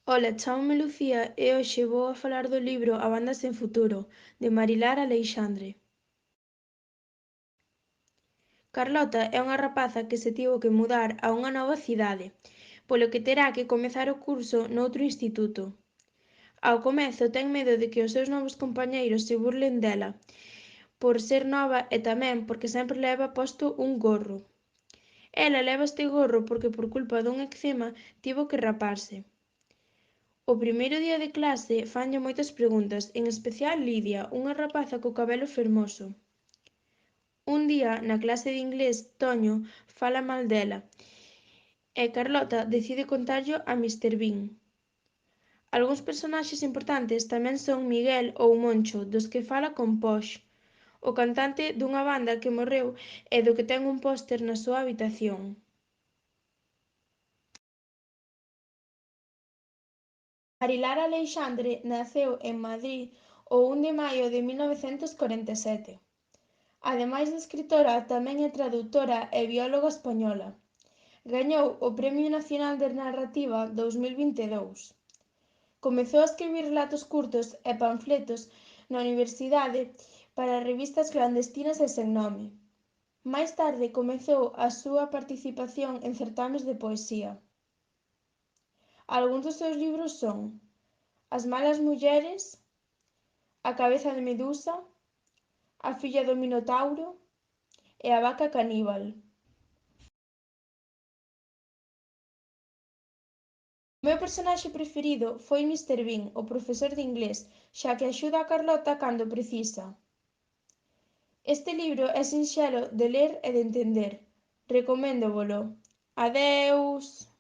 Ola, chámome Lucía e hoxe vou a falar do libro A banda sen futuro, de Marilar Aleixandre. Carlota é unha rapaza que se tivo que mudar a unha nova cidade, polo que terá que comezar o curso noutro instituto. Ao comezo ten medo de que os seus novos compañeiros se burlen dela, por ser nova e tamén porque sempre leva posto un gorro. Ela leva este gorro porque por culpa dun eczema tivo que raparse. O primeiro día de clase fanlle moitas preguntas, en especial Lidia, unha rapaza co cabelo fermoso. Un día, na clase de inglés, Toño fala mal dela e Carlota decide contarllo a Mr. Bean. Algúns personaxes importantes tamén son Miguel ou Moncho, dos que fala con Posh, o cantante dunha banda que morreu e do que ten un póster na súa habitación. Marilar Aleixandre naceu en Madrid o 1 de maio de 1947. Ademais de escritora, tamén é tradutora e bióloga española. Gañou o Premio Nacional de Narrativa 2022. Comezou a escribir relatos curtos e panfletos na universidade para revistas clandestinas e sen nome. Máis tarde comezou a súa participación en certames de poesía. Algúns dos seus libros son As malas mulleres, A cabeza de Medusa, A filla do Minotauro e A vaca caníbal. O meu personaxe preferido foi Mr. Bean, o profesor de inglés, xa que axuda a Carlota cando precisa. Este libro é sinxelo de ler e de entender. Recoméndovolo. Adeus!